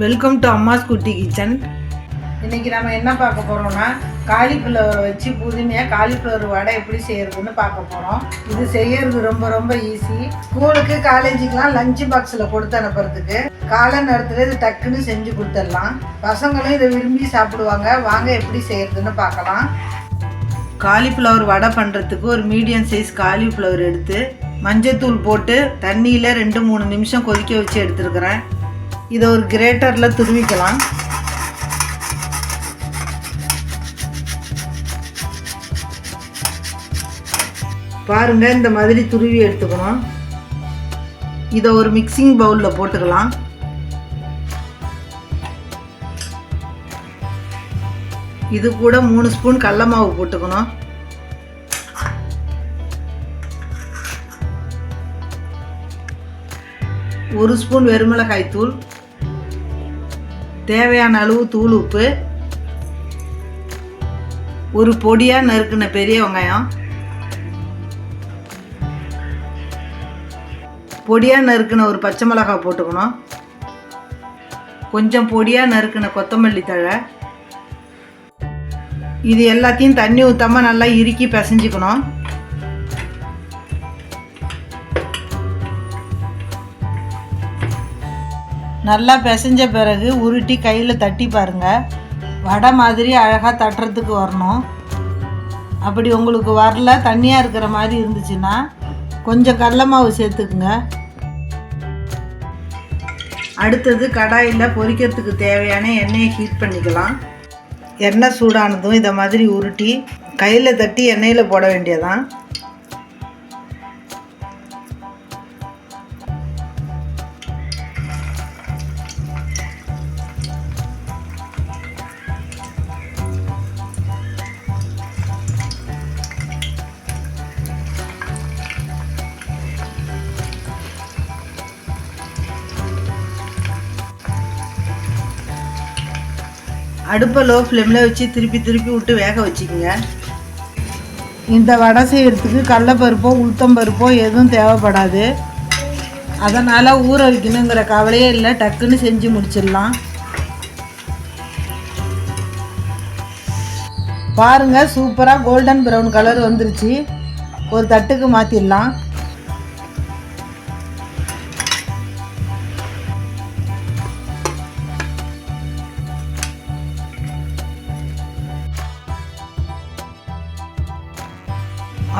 Welcome to அம்மாஸ் குட்டி kitchen. இன்றைக்கி நம்ம என்ன பார்க்க போகிறோம்னா காலிஃப்ளவர் வச்சு புதிமையாக காலிஃப்ளவர் வடை எப்படி செய்கிறதுன்னு பார்க்க போகிறோம். இது செய்கிறது ரொம்ப ஈஸி. ஸ்கூலுக்கு காலேஜுக்கெலாம் லஞ்ச் பாக்ஸில் கொடுத்து அனுப்புறதுக்கு காலை நேரத்தில் இது டக்குன்னு செஞ்சு கொடுத்துடலாம். பசங்களும் இதை விரும்பி சாப்பிடுவாங்க. வாங்க எப்படி செய்கிறதுன்னு பார்க்கலாம். காலிஃப்ளவர் வடை பண்ணுறதுக்கு ஒரு மீடியம் சைஸ் காலிஃப்ளவர் எடுத்து மஞ்சத்தூள் போட்டு தண்ணியில் 2-3 நிமிஷம் கொதிக்க வச்சு எடுத்துருக்கிறேன். இதை ஒரு கிரேட்டரில் துருவிக்கலாம். பாருங்கள், இந்த மாதிரி துருவி எடுத்துக்கணும். இதை ஒரு மிக்சிங் பவுலில் போட்டுக்கலாம். இது கூட 3 ஸ்பூன் கடல மாவு போட்டுக்கணும். ஒரு ஸ்பூன் வெறுமிளகாய் தூள், தேவையான அளவு தூள் உப்பு, ஒரு பொடியாக நறுக்கின பெரிய வெங்காயம், பொடியாக நறுக்கின ஒரு பச்சை மிளகாய் போட்டுக்கணும். கொஞ்சம் பொடியாக நறுக்கின கொத்தமல்லி தழை. இது எல்லாத்தையும் தண்ணி ஊற்றாமல் நல்லா இறுக்கி பிசைஞ்சிக்கணும். நல்லா பிசைஞ்ச பிறகு உருட்டி கையில் தட்டி பாருங்கள். வடை மாதிரி அழகாக தட்டுறதுக்கு வரணும். அப்படி உங்களுக்கு வரல, தண்ணியாக இருக்கிற மாதிரி இருந்துச்சுன்னா கொஞ்சம் கடல மாவு சேர்த்துக்குங்க. அடுத்தது கடாயில் பொரிக்கிறதுக்கு தேவையான எண்ணெயை ஹீட் பண்ணிக்கலாம். எண்ணெய் சூடானதும் இதை மாதிரி உருட்டி கையில் தட்டி எண்ணெயில் போட வேண்டியதான். அடுப்பை லோ ஃப்ளேமில் வச்சு திருப்பி விட்டு வேக வச்சுக்கோங்க. இந்த வடை செய்கிறதுக்கு கடலைப்பருப்போ உளுத்தம்பருப்போ எதுவும் தேவைப்படாது. அதனால் ஊற வைக்கணுங்கிற கவலையே இல்லை. டக்குன்னு செஞ்சு முடிச்சிடலாம். பாருங்கள், சூப்பராக கோல்டன் ப்ரௌன் கலர் வந்துருச்சு. ஒரு தட்டுக்கு மாற்றிடலாம்.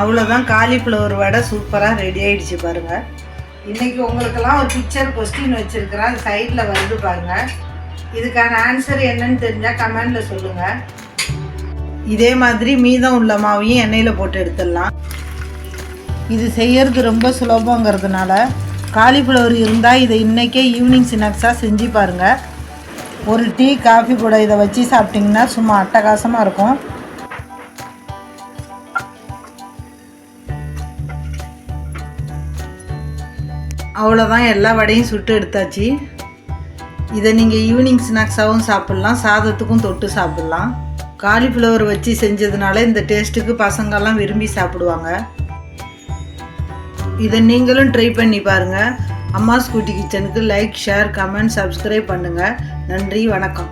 அவ்வளோதான், காலிஃப்ளவர் வடை சூப்பராக ரெடி ஆகிடுச்சு பாருங்கள். இன்றைக்கி உங்களுக்கெல்லாம் ஒரு பிக்சர் கொஸ்டின் வச்சுருக்கிறேன். அது சைடில் வருது பாருங்கள். இதுக்கான ஆன்சர் என்னன்னு தெரிஞ்சால் கமெண்டில் சொல்லுங்கள். இதே மாதிரி மீதம் உள்ள மாவையும் எண்ணெயில் போட்டு எடுத்துடலாம். இது செய்யறது ரொம்ப சுலபங்கிறதுனால காலிஃப்ளவர் இருந்தால் இதை இன்றைக்கே ஈவினிங் ஸ்நாக்ஸாக செஞ்சு பாருங்கள். ஒரு டீ காஃபி கூட இதை வச்சு சாப்பிட்டிங்கன்னா சும்மா அட்டகாசமாக இருக்கும். அவ்வளோதான், எல்லா வடையும் சுட்டு எடுத்தாச்சு. இதை நீங்கள் ஈவினிங் ஸ்நாக்ஸாகவும் சாப்பிட்லாம், சாதத்துக்கும் தொட்டு சாப்பிட்லாம். காலிஃப்ளவர் வச்சு செஞ்சதுனால இந்த டேஸ்ட்டுக்கு பசங்கள்லாம் விரும்பி சாப்பிடுவாங்க. இதை நீங்களும் ட்ரை பண்ணி பாருங்கள். அம்மாஸ் குட்டி கிச்சனுக்கு லைக், ஷேர், கமெண்ட், சப்ஸ்கிரைப் பண்ணுங்கள். நன்றி, வணக்கம்.